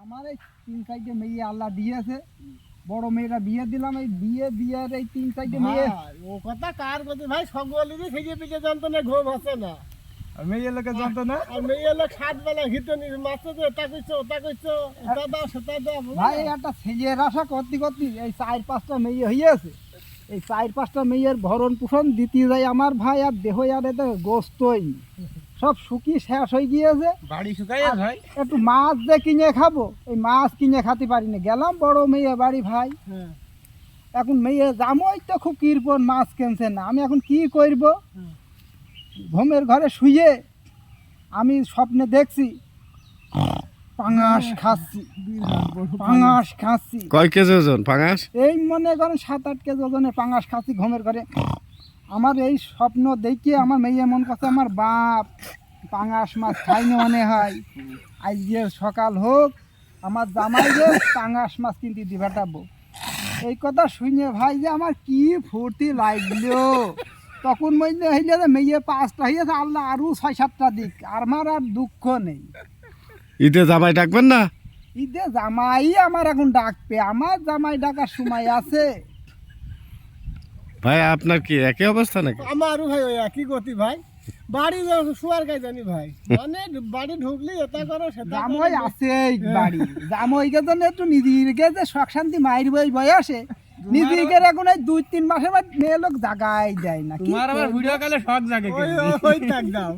আমার এই 3-4টে মেয়ে আল্লাহ দিয়েছে, বড় মেয়েরা বিয়ে দিলাম, এই বিয়ের এই 3-4টে মেয়ে। ও কথা কার কথা ভাই, সকলেরই থেকে পিঠে যন্ত্রণা ঘুম আছে না, আর মেয়ে লোকের যন্ত্রণা। আর মেয়ে লোক 7 বেলা ঘিতে নিয়ে মাছে যে তা কইছো এটা দাও সেটা দাও ভাই একটা ছেলের আশা করতে করতে এই 4-5টা মেয়ে হইয়াছে, এই 4-5টা মেয়ের ভরণ পোষণ দিতে যাই আমার ভাই, আর দেহ আর এতে গোস্তই সব শুকিয়ে শেষ হয়ে গিয়েছে। বাড়ি শুকাই ভাই, একটু মাছ যে কিনে খাবো, এই মাছ কিনে খেতে পারি না। গেলাম বড় মেয়ে বাড়ি ভাই, হ্যাঁ এখন মেয়ে জামই তো খুব কৃপণ, মাছ কিনছে না। আমি এখন কি করব? ঘুমের ঘরে শুয়ে আমি স্বপ্নে দেখছি পাঙাশ খাচ্ছি, পাঙাশ খাচ্ছি। কয় কেজি ওজন পাঙাশ? এই মনে করেন 7-8 কেজি ওজনের পাঙাশ খাচ্ছি ঘুমের ঘরে। আমার এই স্বপ্ন দেখে আমার মেয়ে মন করছে আমার বাপ পাঙাশ মাছ খাইনি মনে হয়, আজকে সকাল হোক আমার জামাই যে পাঙাশ মাছ কিনতে দিবাটাবো। এই কথা শুনে ভাই যে আমার কি ফুর্তি লাগলো। তখন মনে হইলে যে মেয়ে 5টা হয়েছে, আল্লাহ আরও 6-7টা দিক, আর আমার আর দুঃখ নেই। ঈদে জামাই ডাকবেন না? ঈদে জামাই আমার এখন ডাকবে, আমার জামাই ডাকার সময় আছে। ভাই আপনার কি একই অবস্থা নাকি? আমারও ভাই ওই একই গতি ভাই, বাড়ি শুয়ার গাই জানি ভাই, মানে বাড়ি ঢুকলি এটা করো সেটা জামাই আছে বাড়ি, জামাইকে জন্য একটু নিজেকে যে শখ শান্তি মায়ের বয়সে নিজেকে এখন এই 2-3 মাসের বাদ মেয়ে লোক জাগাই দেয় না। কি তোমার আবার করবো? ভিডিও কলে শখ জাগে ওই থাক দাও।